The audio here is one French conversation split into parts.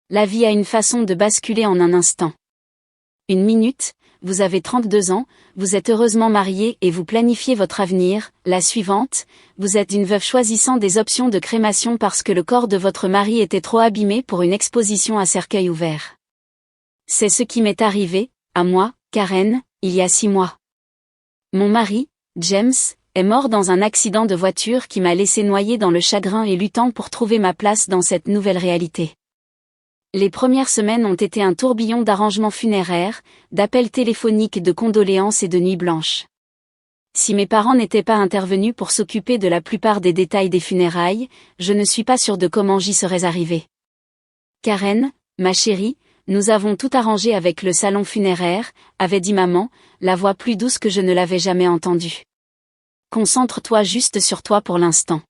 La vie a une façon de basculer en un instant. Une minute, vous avez 32 ans, vous êtes heureusement marié et vous planifiez votre avenir. La suivante, vous êtes une veuve choisissant des options de crémation parce que le corps de votre mari était trop abîmé pour une exposition à cercueil ouvert. C'est ce qui m'est arrivé, à moi, Karen, il y a 6 mois. Mon mari, James, est mort dans un accident de voiture qui m'a laissé noyer dans le chagrin et luttant pour trouver ma place dans cette nouvelle réalité. Les premières semaines ont été un tourbillon d'arrangements funéraires, d'appels téléphoniques, de condoléances et de nuits blanches. Si mes parents n'étaient pas intervenus pour s'occuper de la plupart des détails des funérailles, je ne suis pas sûre de comment j'y serais arrivée. Karen, ma chérie, nous avons tout arrangé avec le salon funéraire, avait dit maman, la voix plus douce que je ne l'avais jamais entendue. Concentre-toi juste sur toi pour l'instant.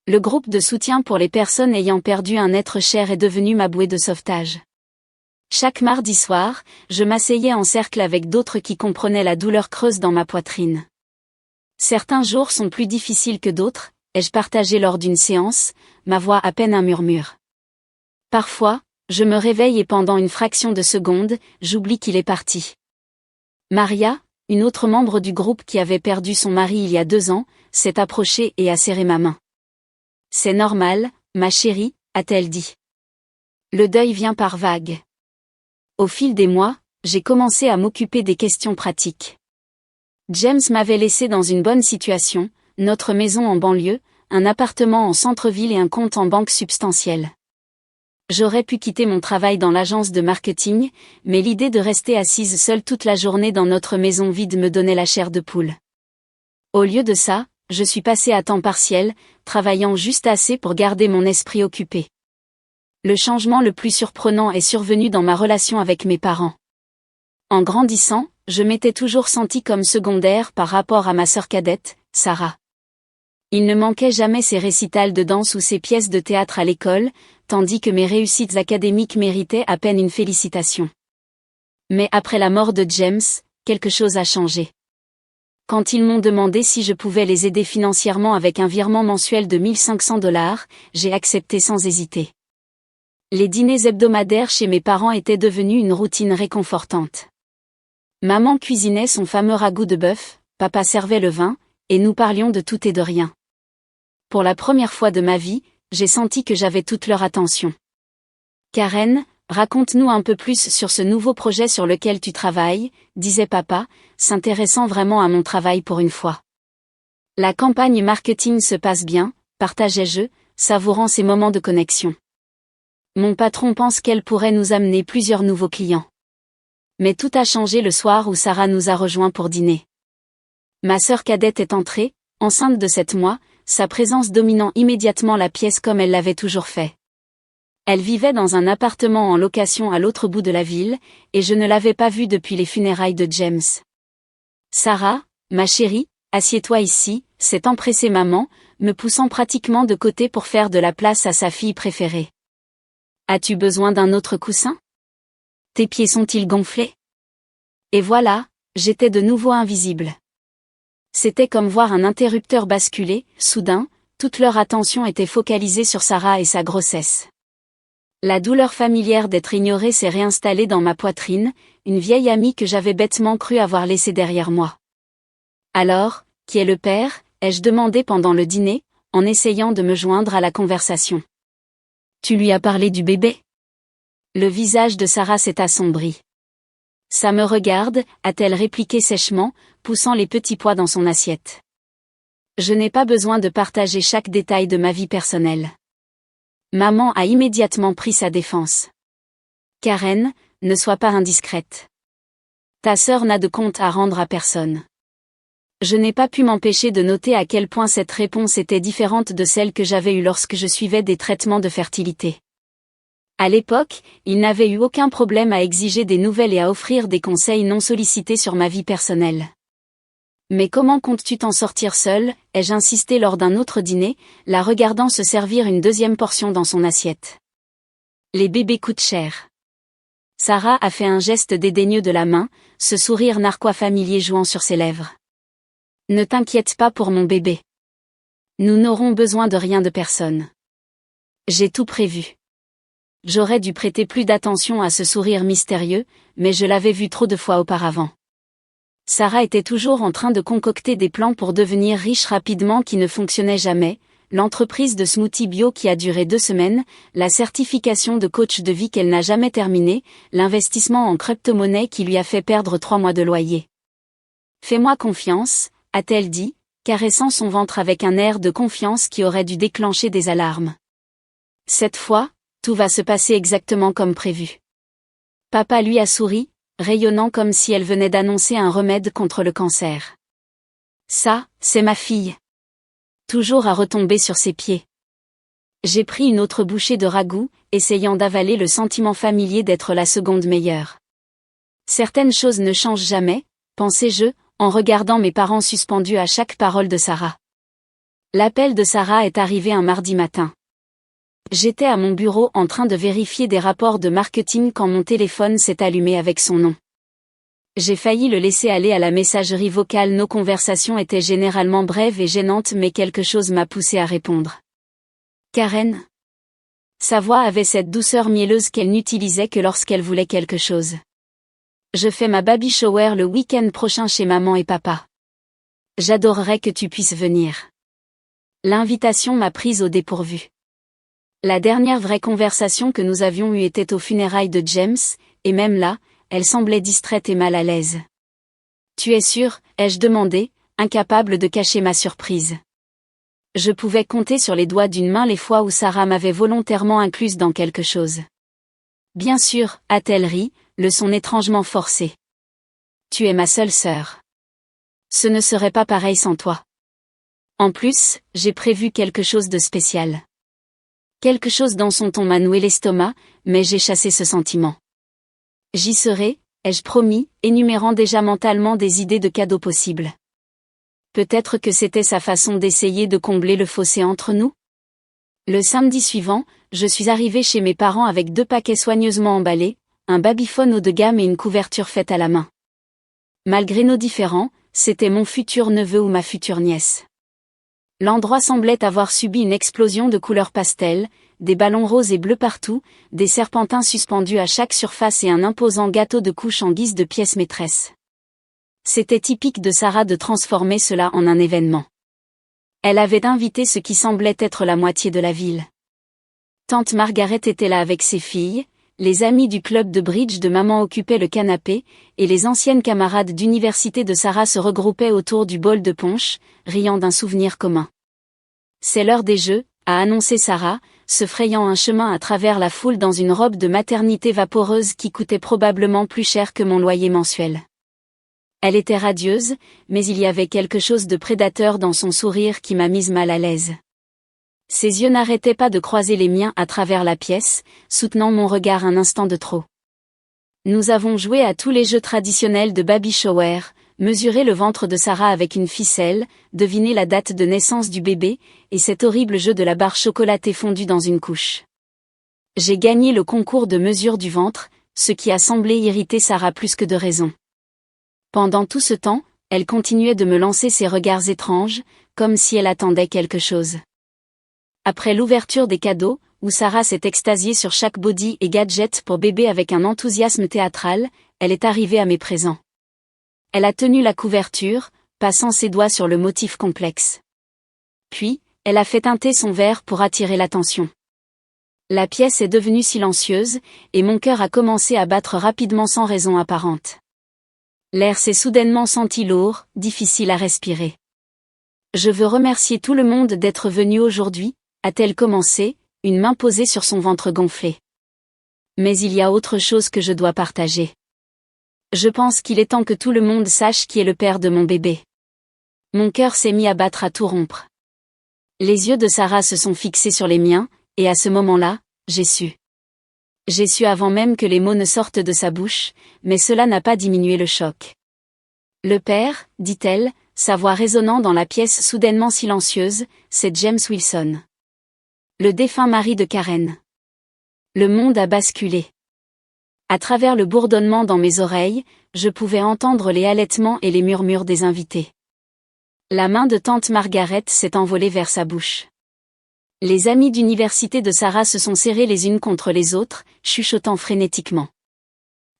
Le groupe de soutien pour les personnes ayant perdu un être cher est devenu ma bouée de sauvetage. Chaque mardi soir, je m'asseyais en cercle avec d'autres qui comprenaient la douleur creuse dans ma poitrine. Certains jours sont plus difficiles que d'autres, ai-je partagé lors d'une séance, ma voix à peine un murmure. Parfois, je me réveille et pendant une fraction de seconde, j'oublie qu'il est parti. Maria, une autre membre du groupe qui avait perdu son mari il y a 2 ans, s'est approchée et a serré ma main. C'est normal, ma chérie, a-t-elle dit. Le deuil vient par vagues. Au fil des mois, j'ai commencé à m'occuper des questions pratiques. James m'avait laissé dans une bonne situation, notre maison en banlieue, un appartement en centre-ville et un compte en banque substantiel. J'aurais pu quitter mon travail dans l'agence de marketing, mais l'idée de rester assise seule toute la journée dans notre maison vide me donnait la chair de poule. Au lieu de ça, je suis passée à temps partiel, travaillant juste assez pour garder mon esprit occupé. Le changement le plus surprenant est survenu dans ma relation avec mes parents. En grandissant, je m'étais toujours sentie comme secondaire par rapport à ma sœur cadette, Sarah. Il ne manquait jamais ses récitals de danse ou ses pièces de théâtre à l'école, tandis que mes réussites académiques méritaient à peine une félicitation. Mais après la mort de James, quelque chose a changé. Quand ils m'ont demandé si je pouvais les aider financièrement avec un virement mensuel de $1500, j'ai accepté sans hésiter. Les dîners hebdomadaires chez mes parents étaient devenus une routine réconfortante. Maman cuisinait son fameux ragoût de bœuf, papa servait le vin, et nous parlions de tout et de rien. Pour la première fois de ma vie, j'ai senti que j'avais toute leur attention. Karen, raconte-nous un peu plus sur ce nouveau projet sur lequel tu travailles, disait papa, s'intéressant vraiment à mon travail pour une fois. La campagne marketing se passe bien, partageais-je, savourant ces moments de connexion. Mon patron pense qu'elle pourrait nous amener plusieurs nouveaux clients. Mais tout a changé le soir où Sarah nous a rejoints pour dîner. Ma sœur cadette est entrée, enceinte de 7 mois, sa présence dominant immédiatement la pièce comme elle l'avait toujours fait. Elle vivait dans un appartement en location à l'autre bout de la ville, et je ne l'avais pas vue depuis les funérailles de James. Sarah, ma chérie, assieds-toi ici, s'est empressée maman, me poussant pratiquement de côté pour faire de la place à sa fille préférée. As-tu besoin d'un autre coussin? Tes pieds sont-ils gonflés? Et voilà, j'étais de nouveau invisible. C'était comme voir un interrupteur basculer, soudain, toute leur attention était focalisée sur Sarah et sa grossesse. La douleur familière d'être ignorée s'est réinstallée dans ma poitrine, une vieille amie que j'avais bêtement cru avoir laissée derrière moi. Alors, qui est le père? Ai-je demandé pendant le dîner, en essayant de me joindre à la conversation. Tu lui as parlé du bébé? Le visage de Sarah s'est assombri. Ça me regarde, a-t-elle répliqué sèchement, poussant les petits pois dans son assiette. Je n'ai pas besoin de partager chaque détail de ma vie personnelle. Maman a immédiatement pris sa défense. Karen, ne sois pas indiscrète. Ta sœur n'a de compte à rendre à personne. Je n'ai pas pu m'empêcher de noter à quel point cette réponse était différente de celle que j'avais eue lorsque je suivais des traitements de fertilité. À l'époque, il n'avait eu aucun problème à exiger des nouvelles et à offrir des conseils non sollicités sur ma vie personnelle. Mais comment comptes-tu t'en sortir seule? Ai-je insisté lors d'un autre dîner, la regardant se servir une deuxième portion dans son assiette. Les bébés coûtent cher. Sarah a fait un geste dédaigneux de la main, ce sourire narquois familier jouant sur ses lèvres. Ne t'inquiète pas pour mon bébé. Nous n'aurons besoin de rien de personne. J'ai tout prévu. J'aurais dû prêter plus d'attention à ce sourire mystérieux, mais je l'avais vu trop de fois auparavant. Sarah était toujours en train de concocter des plans pour devenir riche rapidement qui ne fonctionnaient jamais, l'entreprise de smoothie bio qui a duré 2 semaines, la certification de coach de vie qu'elle n'a jamais terminée, l'investissement en crypto-monnaie qui lui a fait perdre 3 mois de loyer. Fais-moi confiance, a-t-elle dit, caressant son ventre avec un air de confiance qui aurait dû déclencher des alarmes. Cette fois, tout va se passer exactement comme prévu. Papa lui a souri, rayonnant comme si elle venait d'annoncer un remède contre le cancer. Ça, c'est ma fille. Toujours à retomber sur ses pieds. J'ai pris une autre bouchée de ragoût, essayant d'avaler le sentiment familier d'être la seconde meilleure. Certaines choses ne changent jamais, pensais-je, en regardant mes parents suspendus à chaque parole de Sarah. L'appel de Sarah est arrivé un mardi matin. J'étais à mon bureau en train de vérifier des rapports de marketing quand mon téléphone s'est allumé avec son nom. J'ai failli le laisser aller à la messagerie vocale. Nos conversations étaient généralement brèves et gênantes, mais quelque chose m'a poussé à répondre. Karen. Sa voix avait cette douceur mielleuse qu'elle n'utilisait que lorsqu'elle voulait quelque chose. Je fais ma baby shower le week-end prochain chez maman et papa. J'adorerais que tu puisses venir. L'invitation m'a prise au dépourvu. La dernière vraie conversation que nous avions eue était aux funérailles de James, et même là, elle semblait distraite et mal à l'aise. Tu es sûre, ai-je demandé, incapable de cacher ma surprise. Je pouvais compter sur les doigts d'une main les fois où Sarah m'avait volontairement incluse dans quelque chose. Bien sûr, a-t-elle ri, le son étrangement forcé. Tu es ma seule sœur. Ce ne serait pas pareil sans toi. En plus, j'ai prévu quelque chose de spécial. Quelque chose dans son ton m'a noué l'estomac, mais j'ai chassé ce sentiment. J'y serai, ai-je promis, énumérant déjà mentalement des idées de cadeaux possibles. Peut-être que c'était sa façon d'essayer de combler le fossé entre nous. Le samedi suivant, je suis arrivée chez mes parents avec 2 paquets soigneusement emballés, un babyphone haut de gamme et une couverture faite à la main. Malgré nos différends, c'était mon futur neveu ou ma future nièce. L'endroit semblait avoir subi une explosion de couleurs pastel, des ballons roses et bleus partout, des serpentins suspendus à chaque surface et un imposant gâteau de couche en guise de pièce maîtresse. C'était typique de Sarah de transformer cela en un événement. Elle avait invité ce qui semblait être la moitié de la ville. Tante Margaret était là avec ses filles, les amis du club de bridge de maman occupaient le canapé, et les anciennes camarades d'université de Sarah se regroupaient autour du bol de punch, riant d'un souvenir commun. C'est l'heure des jeux, a annoncé Sarah, se frayant un chemin à travers la foule dans une robe de maternité vaporeuse qui coûtait probablement plus cher que mon loyer mensuel. Elle était radieuse, mais il y avait quelque chose de prédateur dans son sourire qui m'a mise mal à l'aise. Ses yeux n'arrêtaient pas de croiser les miens à travers la pièce, soutenant mon regard un instant de trop. Nous avons joué à tous les jeux traditionnels de baby shower, mesuré le ventre de Sarah avec une ficelle, deviné la date de naissance du bébé, et cet horrible jeu de la barre chocolatée fondue dans une couche. J'ai gagné le concours de mesure du ventre, ce qui a semblé irriter Sarah plus que de raison. Pendant tout ce temps, elle continuait de me lancer ses regards étranges, comme si elle attendait quelque chose. Après l'ouverture des cadeaux, où Sarah s'est extasiée sur chaque body et gadget pour bébé avec un enthousiasme théâtral, elle est arrivée à mes présents. Elle a tenu la couverture, passant ses doigts sur le motif complexe. Puis, elle a fait teinter son verre pour attirer l'attention. La pièce est devenue silencieuse, et mon cœur a commencé à battre rapidement sans raison apparente. L'air s'est soudainement senti lourd, difficile à respirer. Je veux remercier tout le monde d'être venu aujourd'hui, a-t-elle commencé, une main posée sur son ventre gonflé. Mais il y a autre chose que je dois partager. Je pense qu'il est temps que tout le monde sache qui est le père de mon bébé. Mon cœur s'est mis à battre à tout rompre. Les yeux de Sarah se sont fixés sur les miens, et à ce moment-là, j'ai su. J'ai su avant même que les mots ne sortent de sa bouche, mais cela n'a pas diminué le choc. Le père, dit-elle, sa voix résonnant dans la pièce soudainement silencieuse, c'est James Wilson. Le défunt mari de Karen. Le monde a basculé. À travers le bourdonnement dans mes oreilles, je pouvais entendre les halètements et les murmures des invités. La main de tante Margaret s'est envolée vers sa bouche. Les amis d'université de Sarah se sont serrés les unes contre les autres, chuchotant frénétiquement.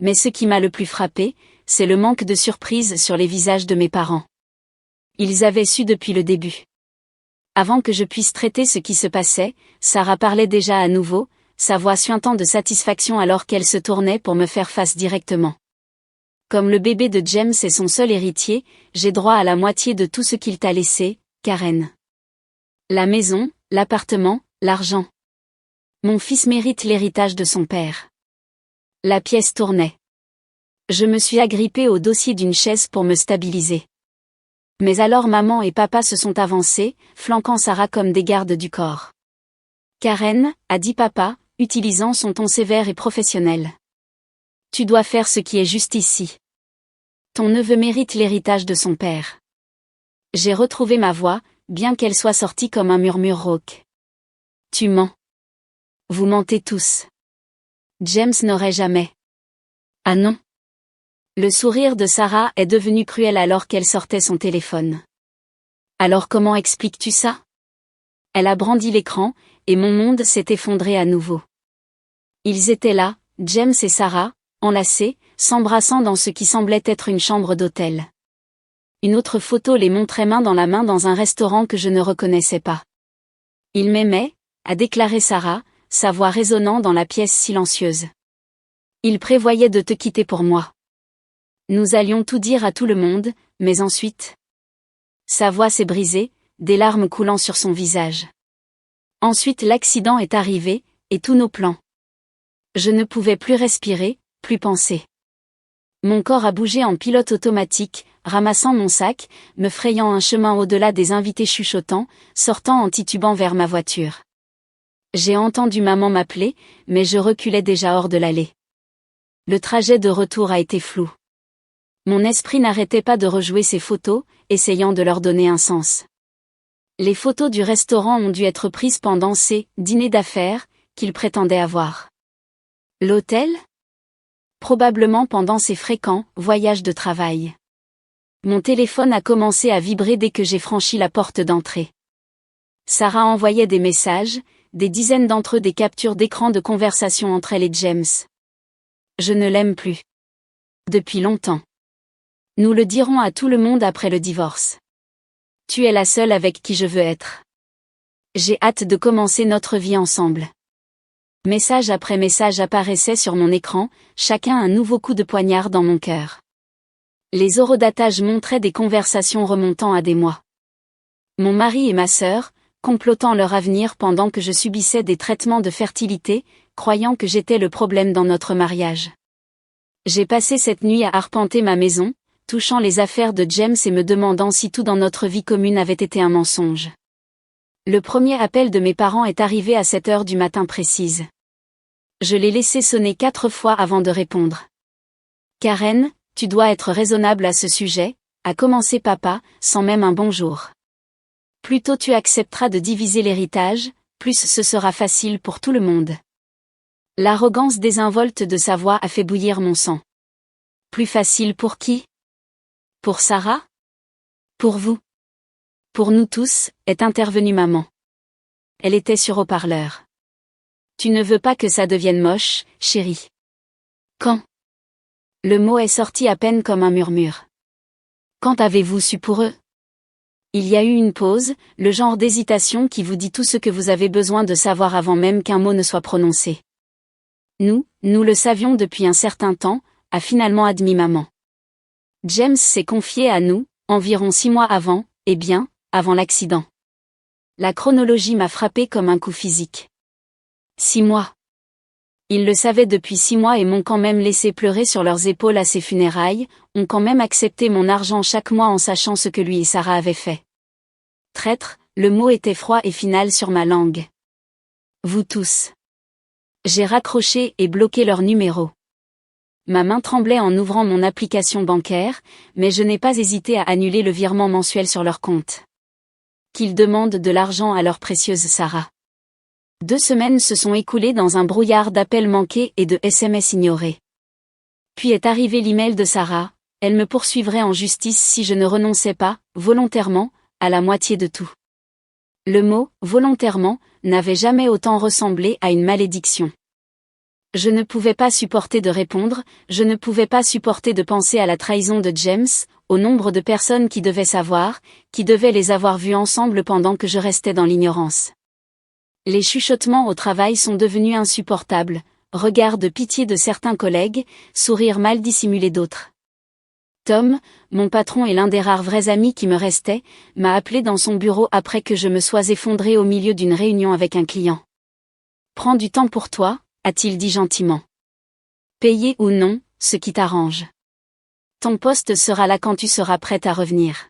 Mais ce qui m'a le plus frappé, c'est le manque de surprise sur les visages de mes parents. Ils avaient su depuis le début. Avant que je puisse traiter ce qui se passait, Sarah parlait déjà à nouveau, sa voix suintant de satisfaction alors qu'elle se tournait pour me faire face directement. Comme le bébé de James est son seul héritier, j'ai droit à la moitié de tout ce qu'il t'a laissé, Karen. La maison, l'appartement, l'argent. Mon fils mérite l'héritage de son père. La pièce tournait. Je me suis agrippée au dossier d'une chaise pour me stabiliser. Mais alors maman et papa se sont avancés, flanquant Sarah comme des gardes du corps. Karen, a dit papa, utilisant son ton sévère et professionnel. Tu dois faire ce qui est juste ici. Ton neveu mérite l'héritage de son père. J'ai retrouvé ma voix, bien qu'elle soit sortie comme un murmure rauque. Tu mens. Vous mentez tous. James n'aurait jamais. Ah non. Le sourire de Sarah est devenu cruel alors qu'elle sortait son téléphone. Alors comment expliques-tu ça? Elle a brandi l'écran, et mon monde s'est effondré à nouveau. Ils étaient là, James et Sarah, enlacés, s'embrassant dans ce qui semblait être une chambre d'hôtel. Une autre photo les montrait main dans la main dans un restaurant que je ne reconnaissais pas. Il m'aimait, a déclaré Sarah, sa voix résonnant dans la pièce silencieuse. Il prévoyait de te quitter pour moi. Nous allions tout dire à tout le monde, mais ensuite... Sa voix s'est brisée, des larmes coulant sur son visage. Ensuite l'accident est arrivé, et tous nos plans. Je ne pouvais plus respirer, plus penser. Mon corps a bougé en pilote automatique, ramassant mon sac, me frayant un chemin au-delà des invités chuchotants, sortant en titubant vers ma voiture. J'ai entendu maman m'appeler, mais je reculais déjà hors de l'allée. Le trajet de retour a été flou. Mon esprit n'arrêtait pas de rejouer ces photos, essayant de leur donner un sens. Les photos du restaurant ont dû être prises pendant ces « dîners d'affaires » qu'il prétendait avoir. L'hôtel ? Probablement pendant ses fréquents « voyages de travail ». Mon téléphone a commencé à vibrer dès que j'ai franchi la porte d'entrée. Sarah envoyait des messages, des dizaines d'entre eux des captures d'écran de conversation entre elle et James. Je ne l'aime plus. Depuis longtemps. Nous le dirons à tout le monde après le divorce. Tu es la seule avec qui je veux être. J'ai hâte de commencer notre vie ensemble. Message après message apparaissait sur mon écran, chacun un nouveau coup de poignard dans mon cœur. Les horodatages montraient des conversations remontant à des mois. Mon mari et ma sœur, complotant leur avenir pendant que je subissais des traitements de fertilité, croyant que j'étais le problème dans notre mariage. J'ai passé cette nuit à arpenter ma maison, touchant les affaires de James et me demandant si tout dans notre vie commune avait été un mensonge. Le premier appel de mes parents est arrivé à 7 heures du matin précise. Je l'ai laissé sonner 4 fois avant de répondre. Karen, tu dois être raisonnable à ce sujet, a commencé papa, sans même un bonjour. Plus tôt tu accepteras de diviser l'héritage, plus ce sera facile pour tout le monde. L'arrogance désinvolte de sa voix a fait bouillir mon sang. Plus facile pour qui? Pour Sarah? Pour vous? Pour nous tous, est intervenue maman. Elle était sur haut-parleur. Tu ne veux pas que ça devienne moche, chérie. Quand? Le mot est sorti à peine comme un murmure. Quand avez-vous su pour eux? Il y a eu une pause, le genre d'hésitation qui vous dit tout ce que vous avez besoin de savoir avant même qu'un mot ne soit prononcé. Nous le savions depuis un certain temps, a finalement admis maman. James s'est confié à nous, environ 6 mois avant, eh bien, avant l'accident. La chronologie m'a frappé comme un coup physique. 6 mois. Ils le savaient depuis 6 mois et m'ont quand même laissé pleurer sur leurs épaules à ses funérailles, ont quand même accepté mon argent chaque mois en sachant ce que lui et Sarah avaient fait. Traître, le mot était froid et final sur ma langue. Vous tous. J'ai raccroché et bloqué leur numéro. Ma main tremblait en ouvrant mon application bancaire, mais je n'ai pas hésité à annuler le virement mensuel sur leur compte. Qu'ils demandent de l'argent à leur précieuse Sarah. 2 semaines se sont écoulées dans un brouillard d'appels manqués et de SMS ignorés. Puis est arrivé l'email de Sarah, elle me poursuivrait en justice si je ne renonçais pas, volontairement, à la moitié de tout. Le mot « volontairement » n'avait jamais autant ressemblé à une malédiction. Je ne pouvais pas supporter de répondre, je ne pouvais pas supporter de penser à la trahison de James, au nombre de personnes qui devaient savoir, qui devaient les avoir vus ensemble pendant que je restais dans l'ignorance. Les chuchotements au travail sont devenus insupportables, regards de pitié de certains collègues, sourires mal dissimulés d'autres. Tom, mon patron et l'un des rares vrais amis qui me restaient, m'a appelé dans son bureau après que je me sois effondré au milieu d'une réunion avec un client. « Prends du temps pour toi », a-t-il dit gentiment. « Payé ou non, ce qui t'arrange. Ton poste sera là quand tu seras prête à revenir. »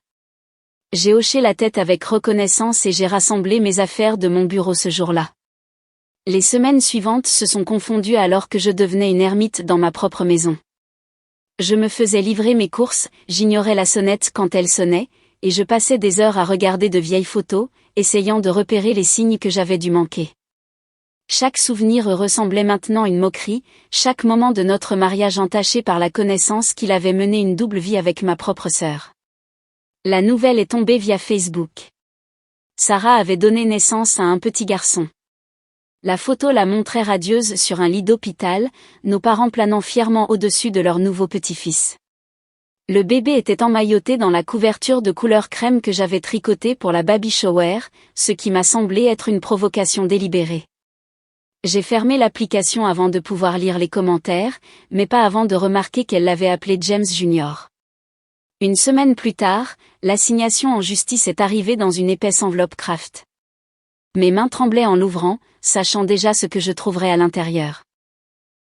J'ai hoché la tête avec reconnaissance et j'ai rassemblé mes affaires de mon bureau ce jour-là. Les semaines suivantes se sont confondues alors que je devenais une ermite dans ma propre maison. Je me faisais livrer mes courses, j'ignorais la sonnette quand elle sonnait, et je passais des heures à regarder de vieilles photos, essayant de repérer les signes que j'avais dû manquer. Chaque souvenir ressemblait maintenant une moquerie, chaque moment de notre mariage entaché par la connaissance qu'il avait mené une double vie avec ma propre sœur. La nouvelle est tombée via Facebook. Sarah avait donné naissance à un petit garçon. La photo la montrait radieuse sur un lit d'hôpital, nos parents planant fièrement au-dessus de leur nouveau petit-fils. Le bébé était emmailloté dans la couverture de couleur crème que j'avais tricotée pour la baby shower, ce qui m'a semblé être une provocation délibérée. J'ai fermé l'application avant de pouvoir lire les commentaires, mais pas avant de remarquer qu'elle l'avait appelé James Jr. Une semaine plus tard, l'assignation en justice est arrivée dans une épaisse enveloppe Kraft. Mes mains tremblaient en l'ouvrant, sachant déjà ce que je trouverais à l'intérieur.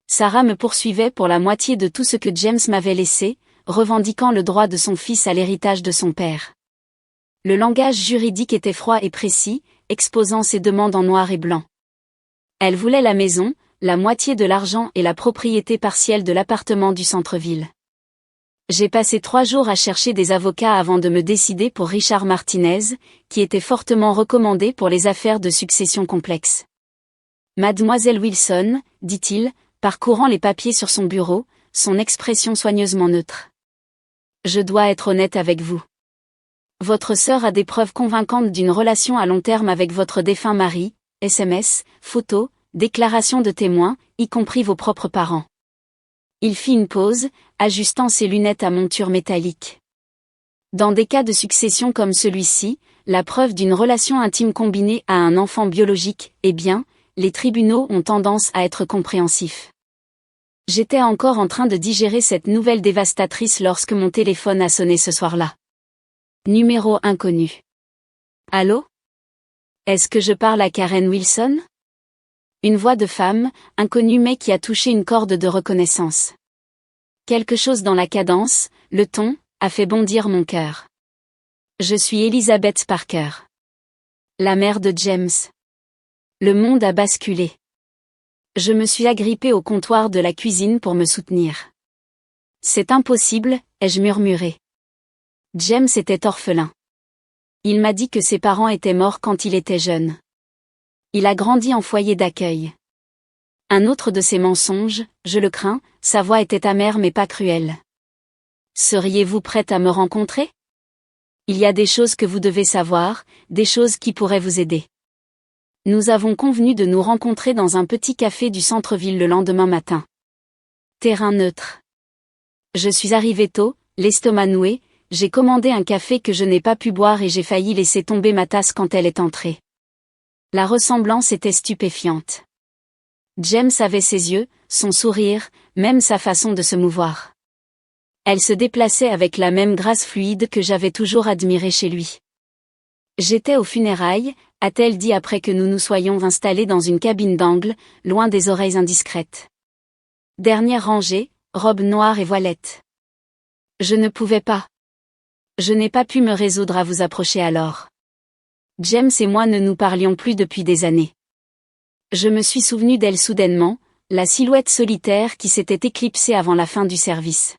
Sarah me poursuivait pour la moitié de tout ce que James m'avait laissé, revendiquant le droit de son fils à l'héritage de son père. Le langage juridique était froid et précis, exposant ses demandes en noir et blanc. Elle voulait la maison, la moitié de l'argent et la propriété partielle de l'appartement du centre-ville. J'ai passé 3 jours à chercher des avocats avant de me décider pour Richard Martinez, qui était fortement recommandé pour les affaires de succession complexes. Mademoiselle Wilson, dit-il, parcourant les papiers sur son bureau, son expression soigneusement neutre. Je dois être honnête avec vous. Votre sœur a des preuves convaincantes d'une relation à long terme avec votre défunt mari, SMS, photos, déclarations de témoins, y compris vos propres parents. Il fit une pause, ajustant ses lunettes à monture métallique. Dans des cas de succession comme celui-ci, la preuve d'une relation intime combinée à un enfant biologique, eh bien, les tribunaux ont tendance à être compréhensifs. J'étais encore en train de digérer cette nouvelle dévastatrice lorsque mon téléphone a sonné ce soir-là. Numéro inconnu. Allô? Est-ce que je parle à Karen Wilson? Une voix de femme, inconnue mais qui a touché une corde de reconnaissance. Quelque chose dans la cadence, le ton, a fait bondir mon cœur. Je suis Elizabeth Parker. La mère de James. Le monde a basculé. Je me suis agrippée au comptoir de la cuisine pour me soutenir. C'est impossible, ai-je murmuré. James était orphelin. Il m'a dit que ses parents étaient morts quand il était jeune. Il a grandi en foyer d'accueil. Un autre de ses mensonges, je le crains, sa voix était amère mais pas cruelle. Seriez-vous prête à me rencontrer? Il y a des choses que vous devez savoir, des choses qui pourraient vous aider. Nous avons convenu de nous rencontrer dans un petit café du centre-ville le lendemain matin. Terrain neutre. Je suis arrivée tôt, l'estomac noué, j'ai commandé un café que je n'ai pas pu boire et j'ai failli laisser tomber ma tasse quand elle est entrée. La ressemblance était stupéfiante. James avait ses yeux, son sourire, même sa façon de se mouvoir. Elle se déplaçait avec la même grâce fluide que j'avais toujours admirée chez lui. J'étais aux funérailles, a-t-elle dit après que nous nous soyons installés dans une cabine d'angle, loin des oreilles indiscrètes. Dernière rangée, robe noire et voilette. Je ne pouvais pas. Je n'ai pas pu me résoudre à vous approcher alors. James et moi ne nous parlions plus depuis des années. Je me suis souvenu d'elle soudainement, la silhouette solitaire qui s'était éclipsée avant la fin du service.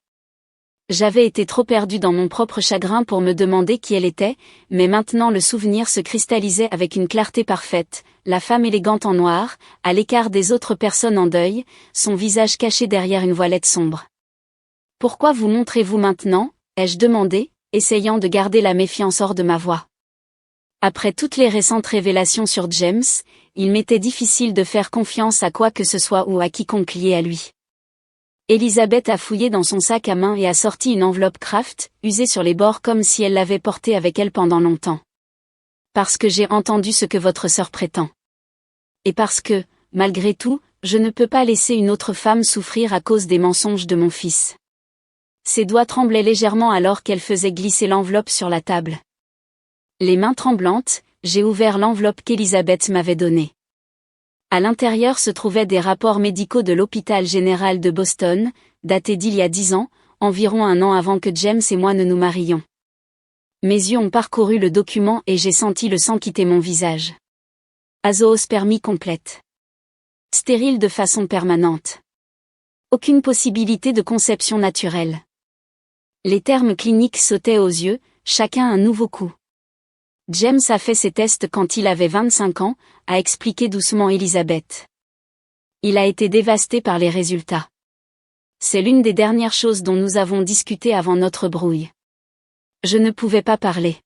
J'avais été trop perdu dans mon propre chagrin pour me demander qui elle était, mais maintenant le souvenir se cristallisait avec une clarté parfaite, la femme élégante en noir, à l'écart des autres personnes en deuil, son visage caché derrière une voilette sombre. « Pourquoi vous montrez-vous maintenant ?» ai-je demandé, essayant de garder la méfiance hors de ma voix. Après toutes les récentes révélations sur James, il m'était difficile de faire confiance à quoi que ce soit ou à quiconque lié à lui. Elisabeth a fouillé dans son sac à main et a sorti une enveloppe Kraft, usée sur les bords comme si elle l'avait portée avec elle pendant longtemps. Parce que j'ai entendu ce que votre sœur prétend. Et parce que, malgré tout, je ne peux pas laisser une autre femme souffrir à cause des mensonges de mon fils. Ses doigts tremblaient légèrement alors qu'elle faisait glisser l'enveloppe sur la table. Les mains tremblantes, j'ai ouvert l'enveloppe qu'Elisabeth m'avait donnée. À l'intérieur se trouvaient des rapports médicaux de l'hôpital général de Boston, datés d'il y a 10 ans, environ un an avant que James et moi ne nous marions. Mes yeux ont parcouru le document et j'ai senti le sang quitter mon visage. Azoospermie complète. Stérile de façon permanente. Aucune possibilité de conception naturelle. Les termes cliniques sautaient aux yeux, chacun un nouveau coup. James a fait ses tests quand il avait 25 ans, a expliqué doucement Elisabeth. Il a été dévasté par les résultats. C'est l'une des dernières choses dont nous avons discuté avant notre brouille. Je ne pouvais pas parler.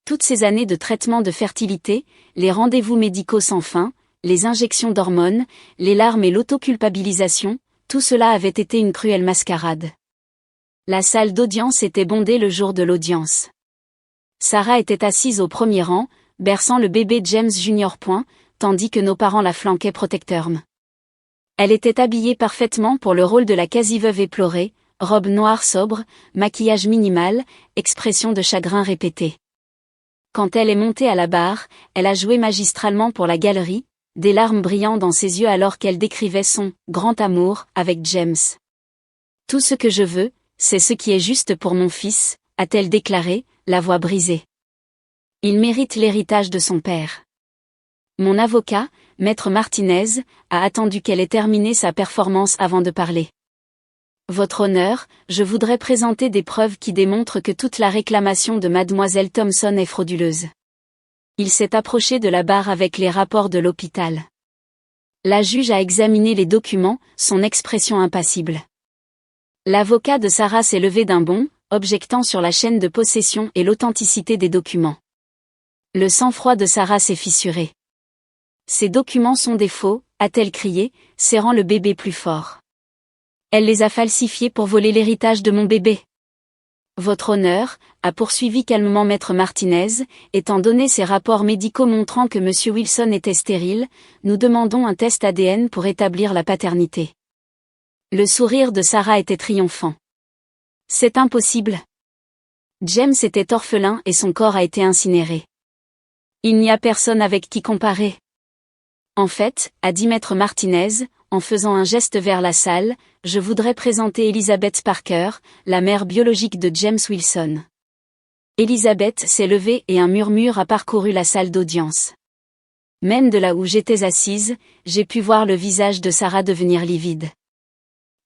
Toutes ces années de traitement de fertilité, les rendez-vous médicaux sans fin, les injections d'hormones, les larmes et l'autoculpabilisation, tout cela avait été une cruelle mascarade. La salle d'audience était bondée le jour de l'audience. Sarah était assise au premier rang, berçant le bébé James Jr. Tandis que nos parents la flanquaient protecteurs. Elle était habillée parfaitement pour le rôle de la quasi-veuve éplorée, robe noire sobre, maquillage minimal, expression de chagrin répétée. Quand elle est montée à la barre, elle a joué magistralement pour la galerie, des larmes brillant dans ses yeux alors qu'elle décrivait son « grand amour » avec James. « Tout ce que je veux, c'est ce qui est juste pour mon fils », a-t-elle déclaré, la voix brisée. Il mérite l'héritage de son père. Mon avocat, Maître Martinez, a attendu qu'elle ait terminé sa performance avant de parler. Votre honneur, je voudrais présenter des preuves qui démontrent que toute la réclamation de mademoiselle Thompson est frauduleuse. Il s'est approché de la barre avec les rapports de l'hôpital. La juge a examiné les documents, son expression impassible. L'avocat de Sarah s'est levé d'un bond, objectant sur la chaîne de possession et l'authenticité des documents. Le sang-froid de Sarah s'est fissuré. Ces documents sont des faux, a-t-elle crié, serrant le bébé plus fort. Elle les a falsifiés pour voler l'héritage de mon bébé. Votre honneur, a poursuivi calmement Maître Martinez, étant donné ces rapports médicaux montrant que M. Wilson était stérile, nous demandons un test ADN pour établir la paternité. Le sourire de Sarah était triomphant. C'est impossible. James était orphelin et son corps a été incinéré. Il n'y a personne avec qui comparer. En fait, a dit Maître Martinez, en faisant un geste vers la salle, je voudrais présenter Elisabeth Parker, la mère biologique de James Wilson. Elisabeth s'est levée et un murmure a parcouru la salle d'audience. Même de là où j'étais assise, j'ai pu voir le visage de Sarah devenir livide.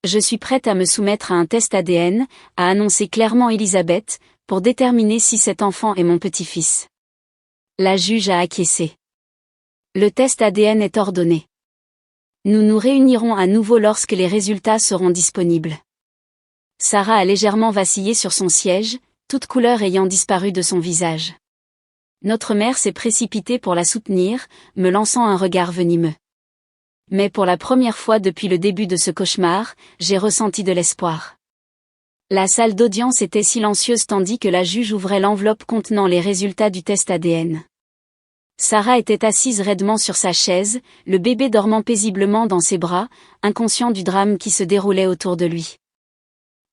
Je suis prête à me soumettre à un test ADN, a annoncé clairement Elisabeth, pour déterminer si cet enfant est mon petit-fils. La juge a acquiescé. Le test ADN est ordonné. Nous nous réunirons à nouveau lorsque les résultats seront disponibles. Sarah a légèrement vacillé sur son siège, toute couleur ayant disparu de son visage. Notre mère s'est précipitée pour la soutenir, me lançant un regard venimeux. Mais pour la première fois depuis le début de ce cauchemar, j'ai ressenti de l'espoir. La salle d'audience était silencieuse tandis que la juge ouvrait l'enveloppe contenant les résultats du test ADN. Sarah était assise raidement sur sa chaise, le bébé dormant paisiblement dans ses bras, inconscient du drame qui se déroulait autour de lui.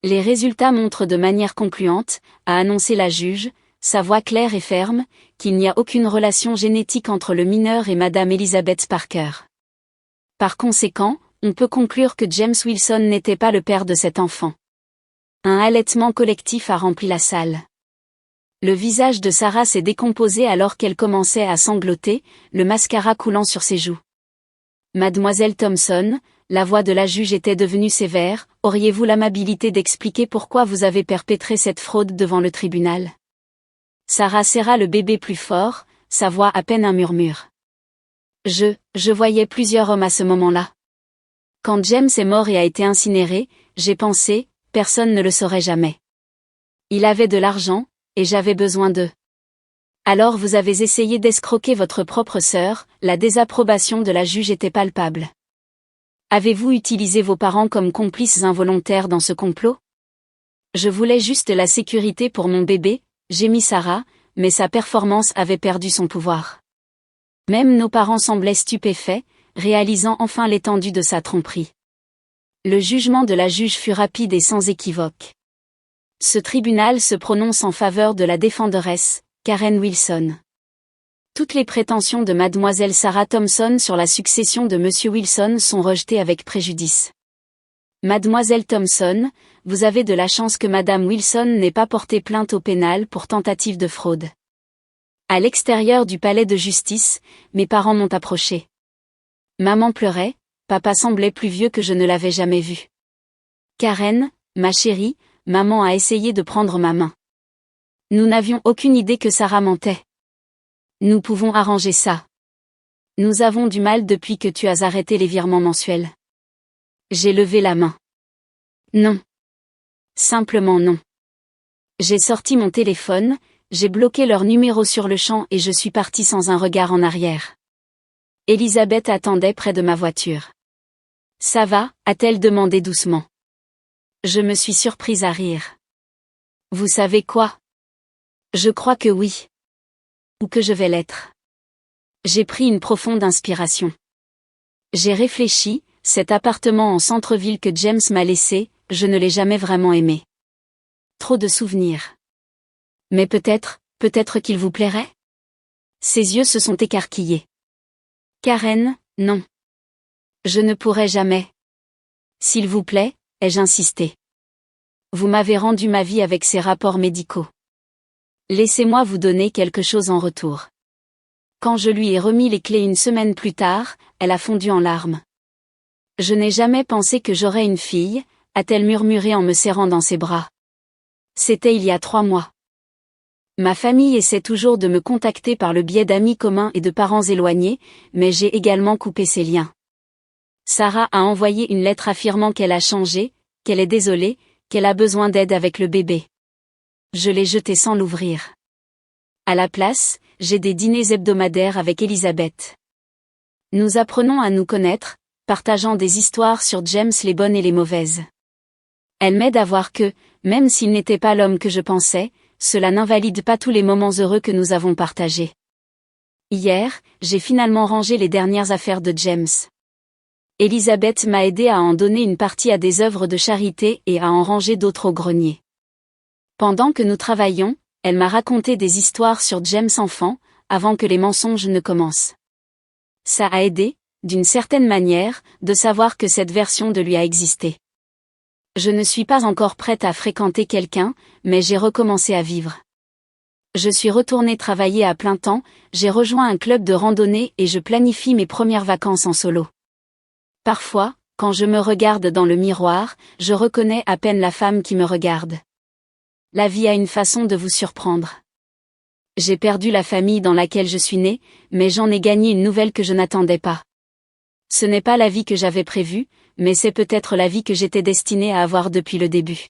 Les résultats montrent de manière concluante, a annoncé la juge, sa voix claire et ferme, qu'il n'y a aucune relation génétique entre le mineur et Madame Elisabeth Parker. Par conséquent, on peut conclure que James Wilson n'était pas le père de cet enfant. Un halètement collectif a rempli la salle. Le visage de Sarah s'est décomposé alors qu'elle commençait à sangloter, le mascara coulant sur ses joues. Mademoiselle Thompson, la voix de la juge était devenue sévère, auriez-vous l'amabilité d'expliquer pourquoi vous avez perpétré cette fraude devant le tribunal? Sarah serra le bébé plus fort, sa voix à peine un murmure. Je voyais plusieurs hommes à ce moment-là. Quand James est mort et a été incinéré, j'ai pensé, personne ne le saurait jamais. Il avait de l'argent, et j'avais besoin d'eux. Alors vous avez essayé d'escroquer votre propre sœur, la désapprobation de la juge était palpable. Avez-vous utilisé vos parents comme complices involontaires dans ce complot? Je voulais juste la sécurité pour mon bébé, gémit Sarah, mais sa performance avait perdu son pouvoir. Même nos parents semblaient stupéfaits, réalisant enfin l'étendue de sa tromperie. Le jugement de la juge fut rapide et sans équivoque. Ce tribunal se prononce en faveur de la défenderesse, Karen Wilson. Toutes les prétentions de mademoiselle Sarah Thompson sur la succession de monsieur Wilson sont rejetées avec préjudice. Mademoiselle Thompson, vous avez de la chance que madame Wilson n'ait pas porté plainte au pénal pour tentative de fraude. À l'extérieur du palais de justice, mes parents m'ont approché. Maman pleurait, papa semblait plus vieux que je ne l'avais jamais vu. Karen, ma chérie, maman a essayé de prendre ma main. Nous n'avions aucune idée que Sarah mentait. Nous pouvons arranger ça. Nous avons du mal depuis que tu as arrêté les virements mensuels. J'ai levé la main. Non. Simplement non. J'ai sorti mon téléphone, j'ai bloqué leur numéro sur le champ et je suis partie sans un regard en arrière. Elisabeth attendait près de ma voiture. Ça va, a-t-elle demandé doucement. Je me suis surprise à rire. Vous savez quoi? Je crois que oui. Ou que je vais l'être. J'ai pris une profonde inspiration. J'ai réfléchi, cet appartement en centre-ville que James m'a laissé, je ne l'ai jamais vraiment aimé. Trop de souvenirs. Mais peut-être qu'il vous plairait? Ses yeux se sont écarquillés. Karen, non. Je ne pourrai jamais. S'il vous plaît, ai-je insisté. Vous m'avez rendu ma vie avec ces rapports médicaux. Laissez-moi vous donner quelque chose en retour. Quand je lui ai remis les clés une semaine plus tard, elle a fondu en larmes. Je n'ai jamais pensé que j'aurais une fille, a-t-elle murmuré en me serrant dans ses bras. C'était il y a 3 mois. Ma famille essaie toujours de me contacter par le biais d'amis communs et de parents éloignés, mais j'ai également coupé ces liens. Sarah a envoyé une lettre affirmant qu'elle a changé, qu'elle est désolée, qu'elle a besoin d'aide avec le bébé. Je l'ai jeté sans l'ouvrir. À la place, j'ai des dîners hebdomadaires avec Elisabeth. Nous apprenons à nous connaître, partageant des histoires sur James les bonnes et les mauvaises. Elle m'aide à voir que, même s'il n'était pas l'homme que je pensais, cela n'invalide pas tous les moments heureux que nous avons partagés. Hier, j'ai finalement rangé les dernières affaires de James. Elisabeth m'a aidé à en donner une partie à des œuvres de charité et à en ranger d'autres au grenier. Pendant que nous travaillions, elle m'a raconté des histoires sur James enfant, avant que les mensonges ne commencent. Ça a aidé, d'une certaine manière, de savoir que cette version de lui a existé. Je ne suis pas encore prête à fréquenter quelqu'un, mais j'ai recommencé à vivre. Je suis retournée travailler à plein temps, j'ai rejoint un club de randonnée et je planifie mes premières vacances en solo. Parfois, quand je me regarde dans le miroir, je reconnais à peine la femme qui me regarde. La vie a une façon de vous surprendre. J'ai perdu la famille dans laquelle je suis née, mais j'en ai gagné une nouvelle que je n'attendais pas. Ce n'est pas la vie que j'avais prévue, mais c'est peut-être la vie que j'étais destinée à avoir depuis le début.